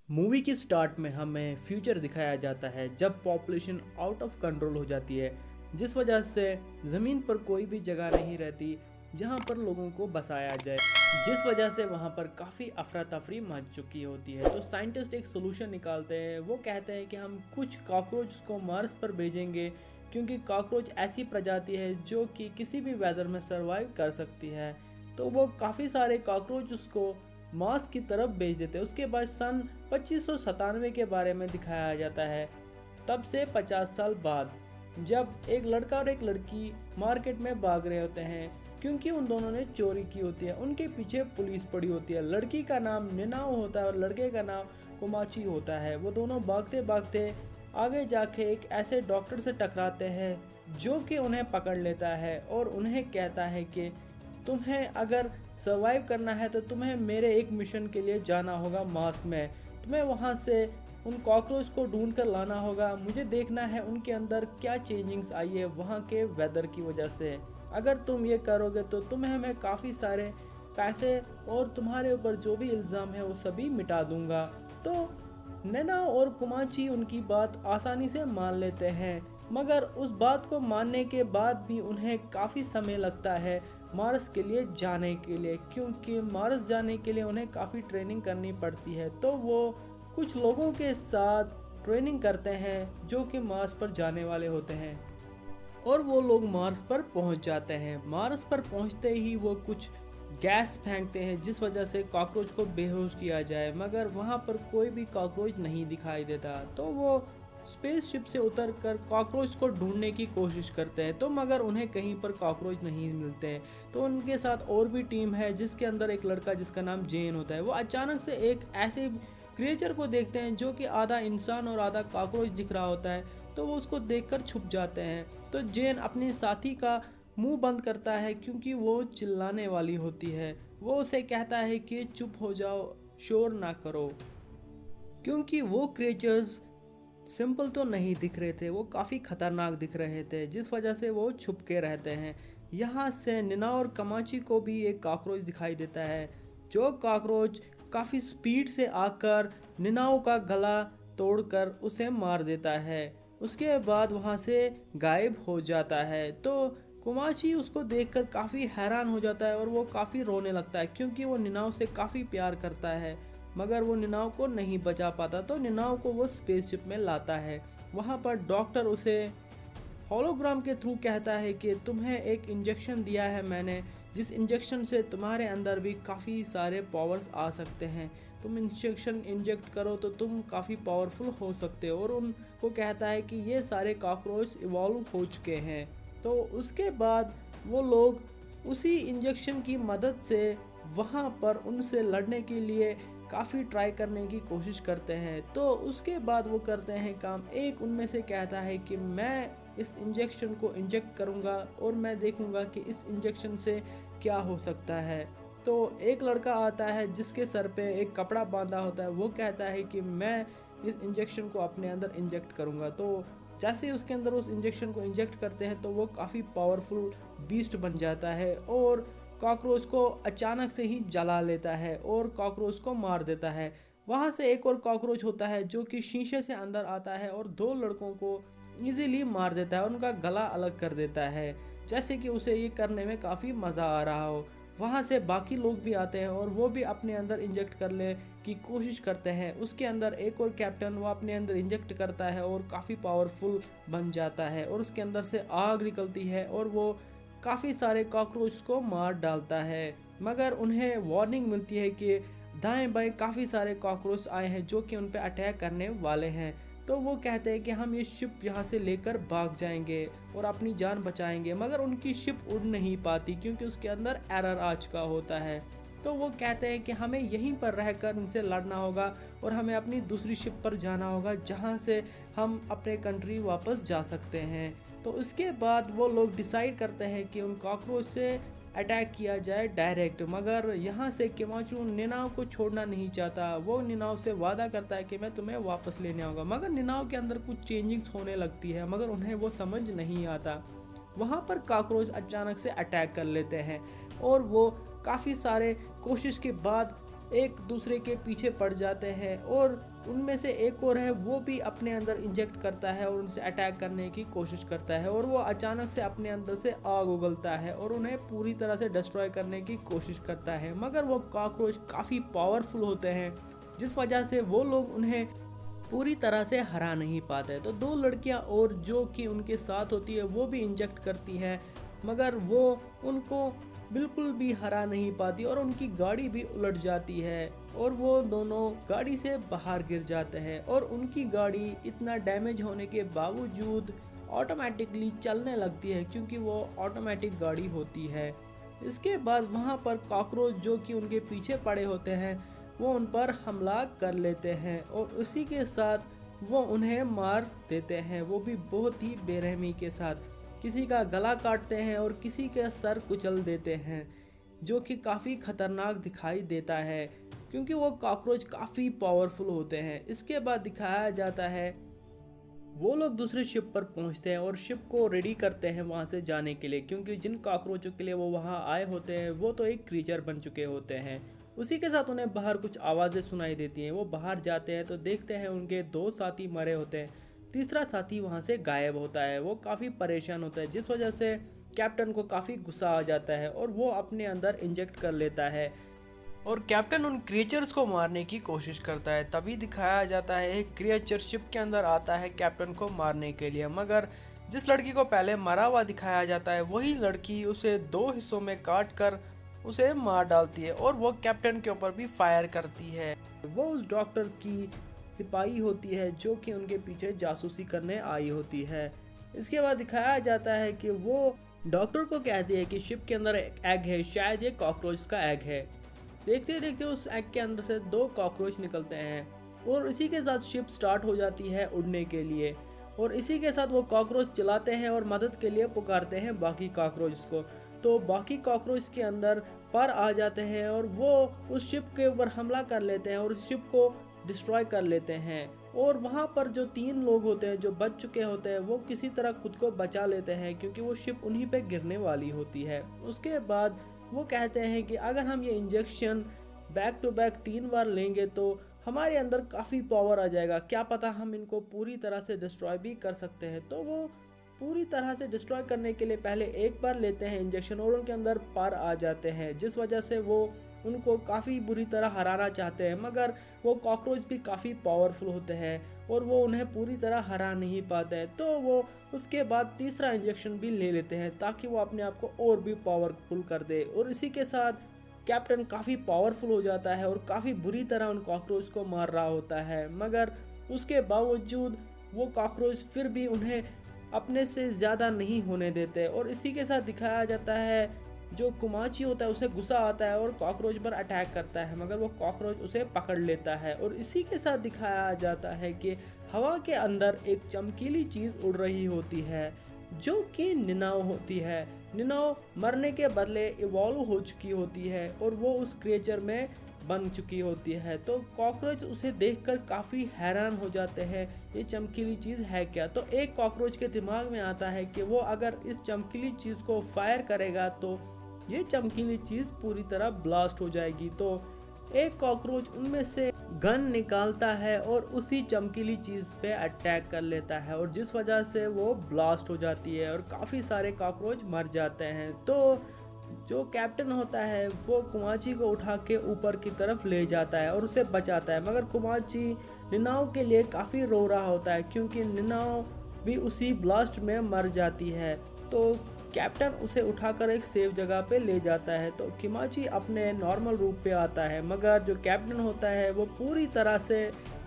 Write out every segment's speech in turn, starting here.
Movie की start में हमें फ्यूचर दिखाया जाता है जब पॉपुलेशन आउट ऑफ कंट्रोल हो जाती है, जिस वजह से ज़मीन पर कोई भी जगह नहीं रहती जहां पर लोगों को बसाया जाए, जिस वजह से वहां पर काफ़ी अफरा तफरी मच चुकी होती है। तो साइंटिस्ट एक सोल्यूशन निकालते हैं। वो कहते हैं कि हम कुछ कॉकरोच को मार्स पर भेजेंगे, क्योंकि कॉकरोच ऐसी प्रजाति है जो कि किसी भी वेदर में सरवाइव कर सकती है। तो वो काफ़ी सारे कॉकरोच उसको मार्स की तरफ भेज देते हैं। उसके बाद सन 2597 के बारे में दिखाया जाता है। तब से 50 साल बाद जब एक लड़का और एक लड़की मार्केट में भाग रहे होते हैं, क्योंकि उन दोनों ने चोरी की होती है। उनके पीछे पुलिस पड़ी होती है। लड़की का नाम निनाओ होता है और लड़के का नाम कुमाची होता है। वो दोनों भागते भागते आगे जाके एक ऐसे डॉक्टर से टकराते हैं जो कि उन्हें पकड़ लेता है और उन्हें कहता है कि तुम्हें अगर सर्वाइव करना है तो तुम्हें मेरे एक मिशन के लिए जाना होगा मार्स में। तुम्हें वहाँ से उन कॉकरोच को ढूंढ कर लाना होगा। मुझे देखना है उनके अंदर क्या चेंजिंग्स आई है वहाँ के वेदर की वजह से। अगर तुम ये करोगे तो तुम्हें मैं काफ़ी सारे पैसे और तुम्हारे ऊपर जो भी इल्ज़ाम है वो सभी मिटा दूंगा। तो नैना और कुमाची उनकी बात आसानी से मान लेते हैं, मगर उस बात को मानने के बाद भी उन्हें काफ़ी समय लगता है मार्स के लिए जाने के लिए, क्योंकि मार्स जाने के लिए उन्हें काफ़ी ट्रेनिंग करनी पड़ती है। तो वो कुछ लोगों के साथ ट्रेनिंग करते हैं जो कि मार्स पर जाने वाले होते हैं और वो लोग मार्स पर पहुंच जाते हैं। मार्स पर पहुंचते ही वो कुछ गैस फेंकते हैं जिस वजह से कॉकरोच को बेहोश किया जाए, मगर वहां पर कोई भी कॉकरोच नहीं दिखाई देता। तो वो स्पेसशिप से उतरकर कॉकरोच को ढूंढने की कोशिश करते हैं, तो मगर उन्हें कहीं पर कॉकरोच नहीं मिलते हैं। तो उनके साथ और भी टीम है जिसके अंदर एक लड़का जिसका नाम जेन होता है। वो अचानक से एक ऐसे क्रिएचर को देखते हैं जो कि आधा इंसान और आधा कॉकरोच दिख रहा होता है। तो वो उसको देखकर छुप जाते हैं। तो जेन अपने साथी का मुंह बंद करता है क्योंकि वो चिल्लाने वाली होती है। वो उसे कहता है कि चुप हो जाओ, शोर ना करो, क्योंकि वो क्रिएचर्स सिंपल तो नहीं दिख रहे थे, वो काफ़ी खतरनाक दिख रहे थे, जिस वजह से वो छुप के रहते हैं। यहाँ से निना और कमाची को भी एक कॉकरोच दिखाई देता है, जो कॉकरोच काफ़ी स्पीड से आकर निनाओ का गला तोड़कर उसे मार देता है। उसके बाद वहाँ से गायब हो जाता है। तो कुमाची उसको देखकर काफ़ी हैरान हो जाता है और वो काफ़ी रोने लगता है, क्योंकि वो निनाओ से काफ़ी प्यार करता है, मगर वो निनाओ को नहीं बचा पाता। तो निनाओ को वो स्पेसशिप में लाता है। वहाँ पर डॉक्टर उसे होलोग्राम के थ्रू कहता है कि तुम्हें एक इंजेक्शन दिया है मैंने, जिस इंजेक्शन से तुम्हारे अंदर भी काफ़ी सारे पावर्स आ सकते हैं। तुम इंजेक्शन इंजेक्ट करो तो तुम काफ़ी पावरफुल हो सकते हो। और उनको कहता है कि ये सारे कॉकरोच इवॉल्व हो चुके हैं। तो उसके बाद वो लोग उसी इंजेक्शन की मदद से वहाँ पर उनसे लड़ने के लिए काफ़ी ट्राई करने की कोशिश करते हैं। तो उसके बाद वो करते हैं काम। एक उनमें से कहता है कि मैं इस इंजेक्शन को इंजेक्ट करूँगा और मैं देखूँगा कि इस इंजेक्शन से क्या हो सकता है। तो एक लड़का आता है जिसके सर पे एक कपड़ा बांधा होता है। वो कहता है कि मैं इस इंजेक्शन को अपने अंदर इंजेक्ट करूँगा। तो जैसे ही उसके अंदर उस इंजेक्शन को इंजेक्ट करते हैं तो वो काफ़ी पावरफुल बीस्ट बन जाता है और कॉकरोच को अचानक से ही जला लेता है और कॉकरोच को मार देता है। वहाँ से एक और कॉकरोच होता है जो कि शीशे से अंदर आता है और दो लड़कों को इजीली मार देता है और उनका गला अलग कर देता है, जैसे कि उसे ये करने में काफ़ी मज़ा आ रहा हो। वहाँ से बाकी लोग भी आते हैं और वो भी अपने अंदर इंजेक्ट करने की कोशिश करते हैं। उसके अंदर एक और कैप्टन वो अपने अंदर इंजेक्ट करता है और काफ़ी पावरफुल बन जाता है और उसके अंदर से आग निकलती है और वो काफ़ी सारे कॉकरोच को मार डालता है। मगर उन्हें वार्निंग मिलती है कि दाएं बाएं काफ़ी सारे कॉकरोच आए हैं जो कि उन पर अटैक करने वाले हैं। तो वो कहते हैं कि हम ये शिप यहाँ से लेकर भाग जाएंगे और अपनी जान बचाएंगे, मगर उनकी शिप उड़ नहीं पाती क्योंकि उसके अंदर एरर आ चुका होता है। तो वो कहते हैं कि हमें यहीं पर रहकर इनसे लड़ना होगा और हमें अपनी दूसरी शिप पर जाना होगा जहाँ से हम अपने कंट्री वापस जा सकते हैं। तो उसके बाद वो लोग डिसाइड करते हैं कि उन कॉकरोच से अटैक किया जाए डायरेक्ट, मगर यहाँ से किमाचू निनाव को छोड़ना नहीं चाहता। वो निनाव से वादा करता है कि मैं तुम्हें वापस लेने आऊँगा, मगर निनाव के अंदर कुछ चेंजिंग्स होने लगती है, मगर उन्हें वो समझ नहीं आता। वहाँ पर कॉकरोच अचानक से अटैक कर लेते हैं और वो काफ़ी सारे कोशिश के बाद एक दूसरे के पीछे पड़ जाते हैं और उनमें से एक और है वो भी अपने अंदर इंजेक्ट करता है और उनसे अटैक करने की कोशिश करता है और वो अचानक से अपने अंदर से आग उगलता है और उन्हें पूरी तरह से डिस्ट्रॉय करने की कोशिश करता है। मगर वो कॉकरोच काफ़ी पावरफुल होते हैं जिस वजह से वो लोग उन्हें पूरी तरह से हरा नहीं पाते। तो दो लड़कियां और जो कि उनके साथ होती है वो भी इंजेक्ट करती है मगर वो उनको बिल्कुल भी हरा नहीं पाती और उनकी गाड़ी भी उलट जाती है और वो दोनों गाड़ी से बाहर गिर जाते हैं और उनकी गाड़ी इतना डैमेज होने के बावजूद ऑटोमेटिकली चलने लगती है क्योंकि वो ऑटोमेटिक गाड़ी होती है। इसके बाद वहाँ पर कॉकरोच जो कि उनके पीछे पड़े होते हैं वो उन पर हमला कर लेते हैं और उसी के साथ वो उन्हें मार देते हैं, वो भी बहुत ही बेरहमी के साथ। किसी का गला काटते हैं और किसी का सर कुचल देते हैं जो कि काफ़ी खतरनाक दिखाई देता है क्योंकि वो कॉकरोच काफ़ी पावरफुल होते हैं। इसके बाद दिखाया जाता है वो लोग दूसरे शिप पर पहुंचते हैं और शिप को रेडी करते हैं वहां से जाने के लिए क्योंकि जिन कॉकरोचों के लिए वो वहां आए होते हैं वो तो एक क्रीचर बन चुके होते हैं। उसी के साथ उन्हें बाहर कुछ आवाज़ें सुनाई देती हैं। वो बाहर जाते हैं तो देखते हैं उनके दो साथी मरे होते हैं, तीसरा साथी वहां से गायब होता है। वो काफ़ी परेशान होता है जिस वजह से कैप्टन को काफ़ी गुस्सा आ जाता है और वो अपने अंदर इंजेक्ट कर लेता है और कैप्टन उन क्रिएचर्स को मारने की कोशिश करता है। तभी दिखाया जाता है एक क्रिएचर शिप के अंदर आता है कैप्टन को मारने के लिए, मगर जिस लड़की को पहले मरा हुआ दिखाया जाता है वही लड़की उसे दो हिस्सों में काट कर उसे मार डालती है और वो कैप्टन के ऊपर भी फायर करती है। वो उस डॉक्टर की सिपाही होती है जो कि उनके पीछे जासूसी करने आई होती है। इसके बाद दिखाया जाता है कि वो डॉक्टर को कहती है कि शिप के अंदर एक एग है, शायद ये कॉकरोच का एग है। देखते देखते उस एग के अंदर से दो कॉकरोच निकलते हैं और इसी के साथ शिप स्टार्ट हो जाती है उड़ने के लिए और इसी के साथ वो कॉकरोच चलाते हैं और मदद के लिए पुकारते हैं बाकी कॉकरोच को। तो बाकी कॉकरोच के अंदर पर आ जाते हैं और वो उस शिप के ऊपर हमला कर लेते हैं और उस शिप को डिस्ट्रॉय कर लेते हैं और वहाँ पर जो तीन लोग होते हैं जो बच चुके होते हैं वो किसी तरह खुद को बचा लेते हैं क्योंकि वो शिप उन्हीं पे गिरने वाली होती है। उसके बाद वो कहते हैं कि अगर हम ये इंजेक्शन बैक टू बैक 3 बार लेंगे तो हमारे अंदर काफ़ी पावर आ जाएगा, क्या पता हम इनको पूरी तरह से डिस्ट्रॉय भी कर सकते हैं। तो वो पूरी तरह से डिस्ट्रॉय करने के लिए पहले एक बार लेते हैं इंजेक्शन और उनके अंदर पार आ जाते हैं जिस वजह से वो उनको काफ़ी बुरी तरह हराना चाहते हैं, मगर वो कॉकरोच भी काफ़ी पावरफुल होते हैं और वो उन्हें पूरी तरह हरा नहीं पाते हैं। तो वो उसके बाद तीसरा इंजेक्शन भी ले लेते हैं ताकि वो अपने आप को और भी पावरफुल कर दे और इसी के साथ कैप्टन काफ़ी पावरफुल हो जाता है और काफ़ी बुरी तरह उन कॉकरोच को मार रहा होता है, मगर उसके बावजूद वो कॉकरोच फिर भी उन्हें अपने से ज़्यादा नहीं होने देते और इसी के साथ दिखाया जाता है जो कुमाची होता है उसे गुस्सा आता है और कॉकरोच पर अटैक करता है, मगर वो कॉकरोच उसे पकड़ लेता है और इसी के साथ दिखाया जाता है कि हवा के अंदर एक चमकीली चीज़ उड़ रही होती है जो कि निनाव होती है। निनाव मरने के बदले इवॉल्व हो चुकी होती है और वो उस क्रिएचर में बन चुकी होती है। तो कॉकरोच उसे देखकर काफ़ी हैरान हो जाते हैं, ये चमकीली चीज़ है क्या। तो एक कॉकरोच के दिमाग में आता है कि वो अगर इस चमकीली चीज़ को फायर करेगा तो ये चमकीली चीज़ पूरी तरह ब्लास्ट हो जाएगी। तो एक कॉकरोच उनमें से गन निकालता है और उसी चमकीली चीज़ पे अटैक कर लेता है और जिस वजह से वो ब्लास्ट हो जाती है और काफ़ी सारे कॉकरोच मर जाते हैं। तो जो कैप्टन होता है वो कुमाची को उठा के ऊपर की तरफ ले जाता है और उसे बचाता है, मगर कुमाची निनाव के लिए काफ़ी रो रहा होता है क्योंकि निनाव भी उसी ब्लास्ट में मर जाती है। तो कैप्टन उसे उठाकर एक सेफ जगह पे ले जाता है। तो किमाची अपने नॉर्मल रूप पे आता है, मगर जो कैप्टन होता है वो पूरी तरह से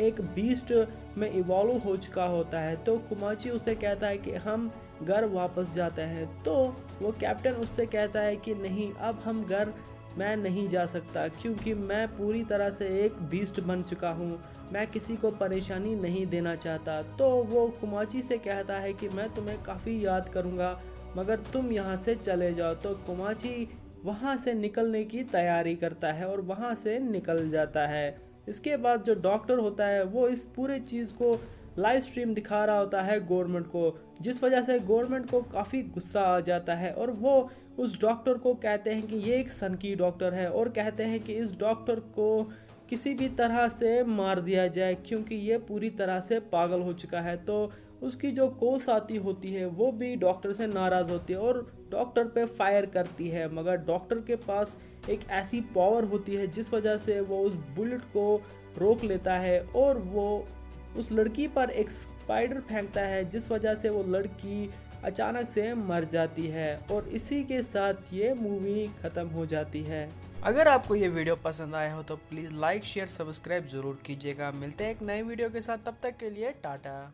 एक बीस्ट में इवॉल्व हो चुका होता है। तो कुमाची उसे कहता है कि हम घर वापस जाते हैं। तो वो कैप्टन उससे कहता है कि नहीं, अब हम घर मैं नहीं जा सकता क्योंकि मैं पूरी तरह से एक बीस्ट बन चुका हूँ, मैं किसी को परेशानी नहीं देना चाहता। तो वो कुमाची से कहता है कि मैं तुम्हें काफ़ी याद करूँगा मगर तुम यहाँ से चले जाओ। तो कुमाची वहाँ से निकलने की तैयारी करता है और वहाँ से निकल जाता है। इसके बाद जो डॉक्टर होता है वो इस पूरे चीज़ को लाइव स्ट्रीम दिखा रहा होता है गवर्नमेंट को, जिस वजह से गवर्नमेंट को काफ़ी गुस्सा आ जाता है और वो उस डॉक्टर को कहते हैं कि ये एक सनकी डॉक्टर है और कहते हैं कि इस डॉक्टर को किसी भी तरह से मार दिया जाए क्योंकि ये पूरी तरह से पागल हो चुका है। तो उसकी जो को साथी होती है वो भी डॉक्टर से नाराज़ होती है और डॉक्टर पे फायर करती है, मगर डॉक्टर के पास एक ऐसी पावर होती है जिस वजह से वो उस बुलेट को रोक लेता है और वो उस लड़की पर एक स्पाइडर फेंकता है जिस वजह से वो लड़की अचानक से मर जाती है और इसी के साथ ये मूवी ख़त्म हो जाती है। अगर आपको ये वीडियो पसंद आया हो तो प्लीज़ लाइक शेयर सब्सक्राइब ज़रूर कीजिएगा। मिलते हैं एक नए वीडियो के साथ, तब तक के लिए टाटा।